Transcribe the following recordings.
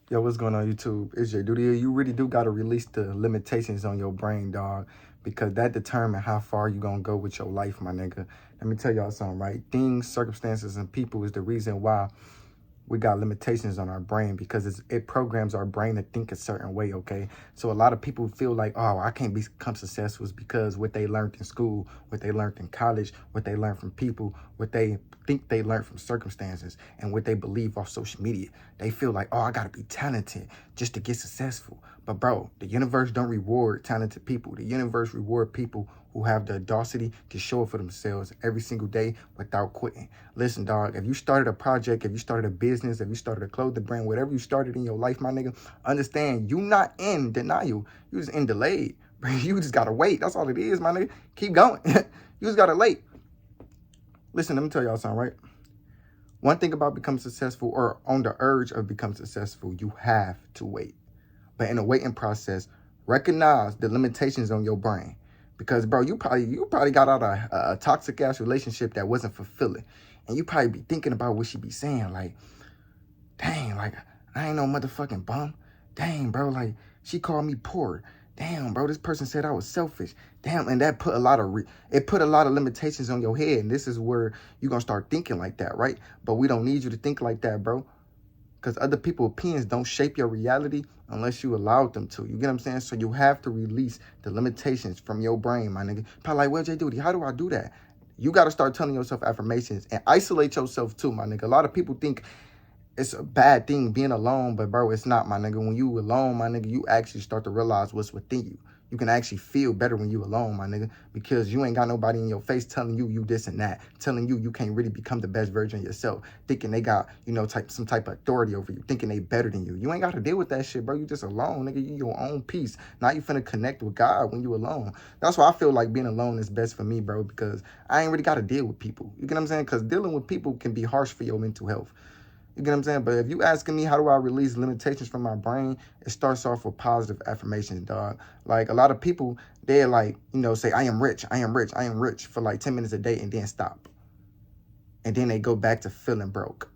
Yo, what's going on YouTube? It's Jayyduty. You really do got to release the limitations on your brain, dog, because that determine how far you going to go with your life, my nigga. Let me tell y'all something, right? Things, circumstances, and people is the reason why we got limitations on our brain, because it programs our brain to think a certain way, okay? So a lot of people feel like, oh, I can't become successful because what they learned in school, what they learned in college, what they learned from people, what they think they learned from circumstances, and what they believe off social media. They feel like, oh, I gotta be talented just to get successful. But bro, the universe don't reward talented people. The universe reward people who have the audacity to show up for themselves every single day without quitting. Listen, dog, if you started a project, if you started a business, if you started a clothing brand, whatever you started in your life, my nigga, understand you not in denial. You just in delayed. You just gotta wait. That's all it is, my nigga. Keep going. You just gotta wait. Listen, let me tell y'all something, right? One thing about becoming successful, or on the urge of becoming successful, you have to wait. But in the waiting process, recognize the limitations on your brain. Because, bro, you probably got out of a toxic ass relationship that wasn't fulfilling. And you probably be thinking about what she be saying, like, dang, like, I ain't no motherfucking bum. Dang, bro, like, she called me poor. Damn, bro, this person said I was selfish. Damn, and that put a lot of limitations on your head. And this is where you're going to start thinking like that, right? But we don't need you to think like that, bro. Because other people's opinions don't shape your reality unless you allow them to. You get what I'm saying? So you have to release the limitations from your brain, my nigga. Probably like, well, Jayyduty, how do I do that? You got to start telling yourself affirmations and isolate yourself too, my nigga. A lot of people think it's a bad thing being alone, but bro, it's not, my nigga. When you alone, my nigga, you actually start to realize what's within you. You can actually feel better when you alone, my nigga, because you ain't got nobody in your face telling you this and that, telling you can't really become the best version of yourself, thinking they got, some type of authority over you, thinking they better than you. You ain't got to deal with that shit, bro. You just alone, nigga. You your own peace. Now you finna connect with God when you alone. That's why I feel like being alone is best for me, bro, because I ain't really got to deal with people. You get what I'm saying? Because dealing with people can be harsh for your mental health. You get what I'm saying? But if you asking me how do I release limitations from my brain, it starts off with positive affirmations, dog. Like a lot of people, they're like, say, I am rich, I am rich, I am rich for like 10 minutes a day and then stop. And then they go back to feeling broke.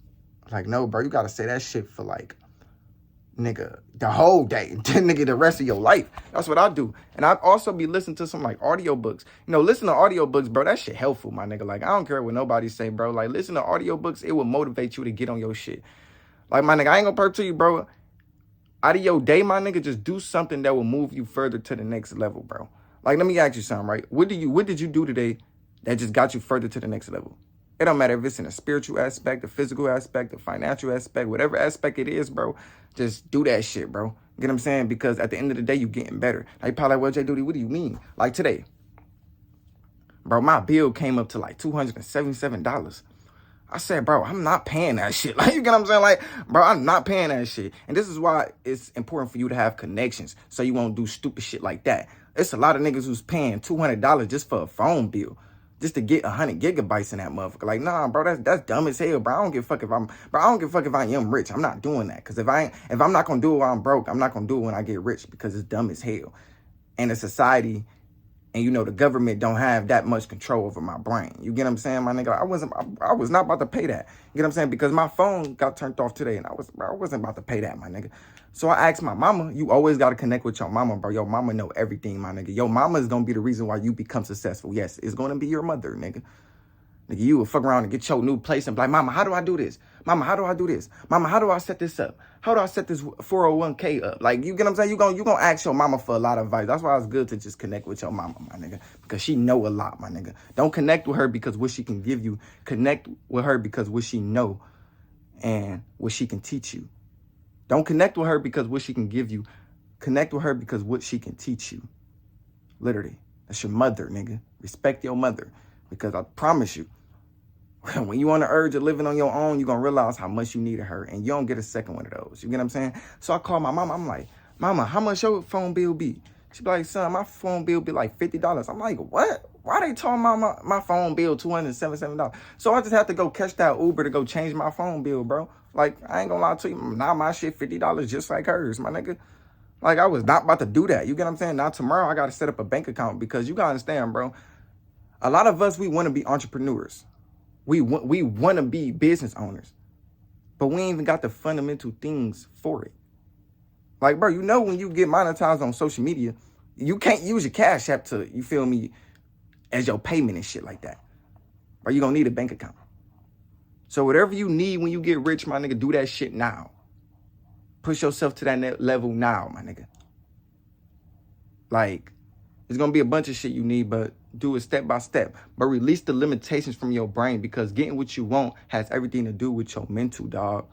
Like, no, bro, you got to say that shit for like, nigga, the whole day, nigga, the rest of your life. That's what I do. And I'd also be listening to some like audiobooks. Listen to audiobooks, bro. That shit helpful, my nigga. Like, I don't care what nobody say, bro. Like, listen to audiobooks. It will motivate you to get on your shit. Like, my nigga, I ain't gonna perk to you, bro. Out of your day, my nigga, just do something that will move you further to the next level, bro. Like, let me ask you something, right? What did you do today that just got you further to the next level? It don't matter if it's in a spiritual aspect, a physical aspect, a financial aspect, whatever aspect it is, bro. Just do that shit, bro. You get what I'm saying? Because at the end of the day, you getting better. Like, probably like, well, Jayyduty, what do you mean? Like today, bro, my bill came up to like $277. I said, bro, I'm not paying that shit. Like, you get what I'm saying? Like, bro, I'm not paying that shit. And this is why it's important for you to have connections so you won't do stupid shit like that. It's a lot of niggas who's paying $200 just for a phone bill, just to get 100 gigabytes in that motherfucker. Like, nah, bro, that's dumb as hell, bro. I don't give a fuck if I am rich. I'm not doing that. Because if I'm not gonna do it while I'm broke, I'm not gonna do it when I get rich, because it's dumb as hell. And the society and the government don't have that much control over my brain. You get what I'm saying, my nigga? I was not about to pay that. You get what I'm saying? Because my phone got turned off today, and I wasn't about to pay that, my nigga. So I asked my mama. You always got to connect with your mama, bro. Your mama know everything, my nigga. Your mama is gonna be the reason why you become successful. Yes, it's gonna be your mother, nigga. Nigga, you will fuck around and get your new place and be like, mama, how do I do this? Mama, how do I do this? Mama, how do I set this up? How do I set this 401k up? Like, you get what I'm saying? You gonna ask your mama for a lot of advice. That's why it's good to just connect with your mama, my nigga, because she know a lot, my nigga. Don't connect with her because what she can give you. Connect with her because what she know and what she can teach you. Don't connect with her because what she can give you. Connect with her because what she can teach you. Literally. That's your mother, nigga. Respect your mother, because I promise you, when you on the urge of living on your own, you're going to realize how much you needed her, and you don't get a second one of those. You get what I'm saying? So I called my mama. I'm like, mama, how much your phone bill be? She be like, son, my phone bill be like $50. I'm like, what? Why they talking about my phone bill $277? So I just have to go catch that Uber to go change my phone bill, bro. Like, I ain't going to lie to you. Now my shit $50 just like hers, my nigga. Like, I was not about to do that. You get what I'm saying? Now tomorrow I got to set up a bank account, because you got to understand, bro. A lot of us, we want to be entrepreneurs. We want to be business owners, but we ain't even got the fundamental things for it. Like, bro, you know when you get monetized on social media, you can't use your Cash App to, you feel me, as your payment and shit like that. Or you gonna need a bank account. So whatever you need when you get rich, my nigga, do that shit now. Push yourself to that level now, my nigga. Like, there's gonna be a bunch of shit you need, but do it step by step. But release the limitations from your brain, because getting what you want has everything to do with your mental, dog.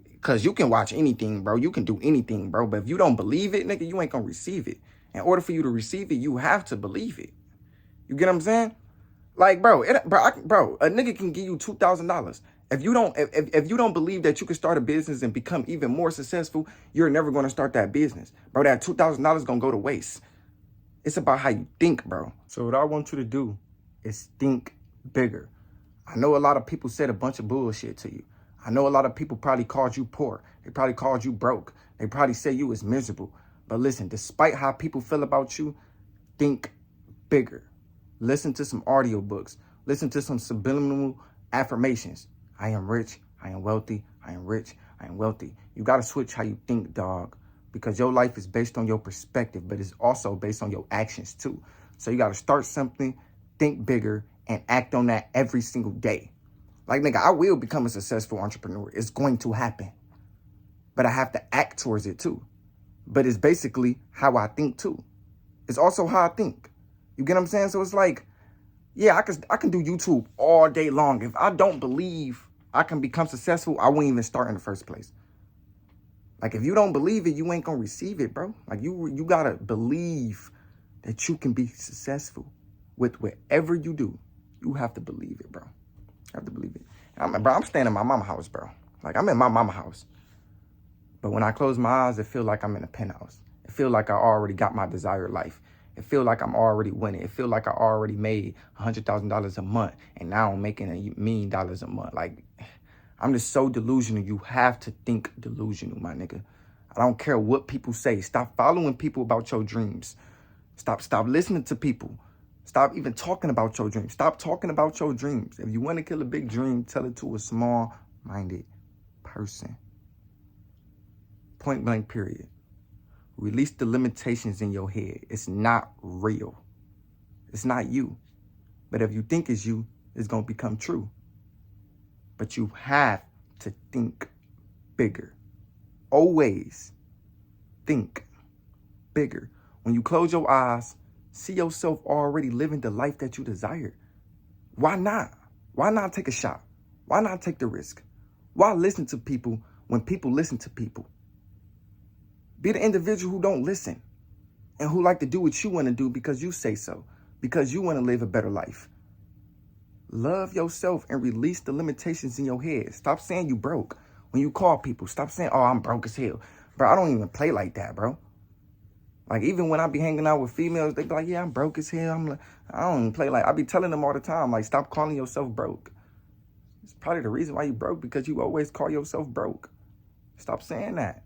Because you can watch anything, bro. You can do anything, bro. But if you don't believe it, nigga, you ain't gonna receive it. In order for you to receive it, you have to believe it. You get what I'm saying? Like, bro, a nigga can give you $2,000. If you don't believe that you can start a business and become even more successful, you're never gonna start that business, bro. That $2,000 gonna go to waste. It's about how you think, bro. So what I want you to do is think bigger. I know a lot of people said a bunch of bullshit to you. I know a lot of people probably called you poor. They probably called you broke. They probably said you was miserable. But listen, despite how people feel about you, think bigger. Listen to some audiobooks. Listen to some subliminal affirmations. I am rich. I am wealthy. I am rich. I am wealthy. You got to switch how you think, dog, because your life is based on your perspective, but it's also based on your actions too. So you got to start something, think bigger, and act on that every single day. Like, nigga, I will become a successful entrepreneur. It's going to happen. But I have to act towards it too. But it's basically how I think too. It's also how I think. You get what I'm saying? So it's like, yeah, I can do YouTube all day long. If I don't believe I can become successful, I wouldn't even start in the first place. Like, if you don't believe it, you ain't gonna receive it, bro. Like, you gotta believe that you can be successful with whatever you do. You have to believe it, bro. I have to believe it. I'm staying in my mama house, bro. Like, I'm in my mama house. But when I close my eyes, it feels like I'm in a penthouse. It feels like I already got my desired life. It feels like I'm already winning. It feels like I already made $100,000 a month, and now I'm making $1 million a month. Like, I'm just so delusional. You have to think delusional, my nigga. I don't care what people say. Stop following people about your dreams. Stop listening to people. Stop even talking about your dreams. Stop talking about your dreams. If you want to kill a big dream, tell it to a small-minded person. Point blank, period. Release the limitations in your head. It's not real. It's not you. But if you think it's you, it's going to become true. But you have to think bigger. Always think bigger. When you close your eyes, see yourself already living the life that you desire. Why not? Why not take a shot? Why not take the risk? Why listen to people when people listen to people? Be the individual who don't listen and who like to do what you want to do because you say so, because you want to live a better life. Love yourself and release the limitations in your head. Stop saying you broke. When you call people, stop saying, oh, I'm broke as hell. Bro, I don't even play like that, bro. Like, even when I be hanging out with females, they be like, yeah, I'm broke as hell. I'm like, I don't even play like, I be telling them all the time, like, stop calling yourself broke. It's probably the reason why you broke, because you always call yourself broke. Stop saying that.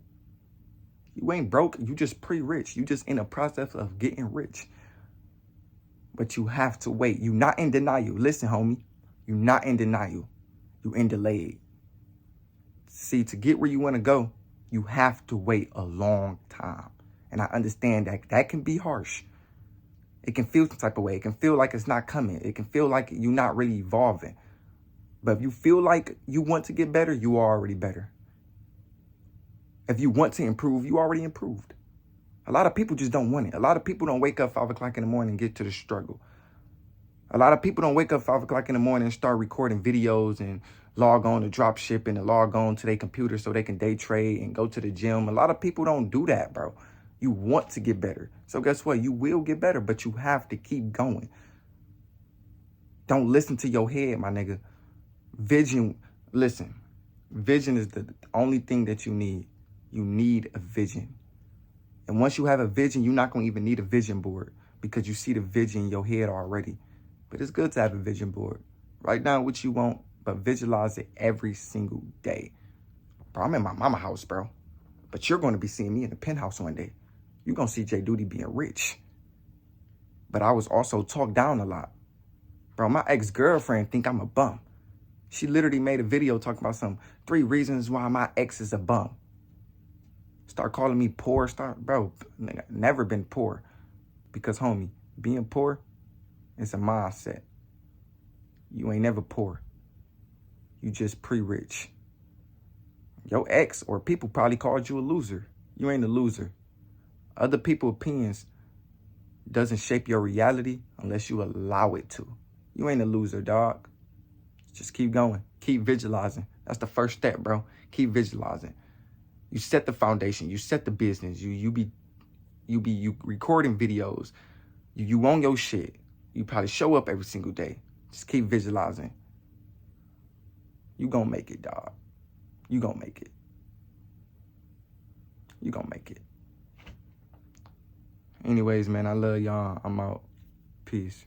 You ain't broke. You just pre-rich. You just in a process of getting rich. But you have to wait. You not in denial. Listen, homie. You not in denial. You in delayed. See, to get where you want to go, you have to wait a long time. And I understand that that can be harsh. It can feel some type of way. It can feel like it's not coming. It can feel like you're not really evolving. But if you feel like you want to get better, you are already better. If you want to improve, you already improved. A lot of people just don't want it. A lot of people don't wake up 5 o'clock in the morning and get to the struggle. A lot of people don't wake up 5 o'clock in the morning and start recording videos and log on to drop shipping and log on to their computer so they can day trade and go to the gym. A lot of people don't do that, bro. You want to get better. So guess what? You will get better, but you have to keep going. Don't listen to your head, my nigga. Vision, listen. Vision is the only thing that you need. You need a vision. And once you have a vision, you're not going to even need a vision board because you see the vision in your head already. But it's good to have a vision board. Write down what you want, but visualize it every single day. Bro, I'm in my mama house, bro. But you're going to be seeing me in the penthouse one day. You're going to see Jayyduty being rich. But I was also talked down a lot. Bro, my ex-girlfriend think I'm a bum. She literally made a video talking about 3 reasons why my ex is a bum. Start calling me poor. Bro, nigga, never been poor. Because, homie, being poor is a mindset. You ain't never poor. You just pre-rich. Your ex or people probably called you a loser. You ain't a loser. Other people's opinions doesn't shape your reality unless you allow it to. You ain't a loser, dog. Just keep going. Keep visualizing. That's the first step, bro. Keep visualizing. You set the foundation. You set the business. You recording videos. You own your shit. You probably show up every single day. Just keep visualizing. You gonna make it, dog. You gonna make it. You gonna make it. Anyways, man, I love y'all. I'm out. Peace.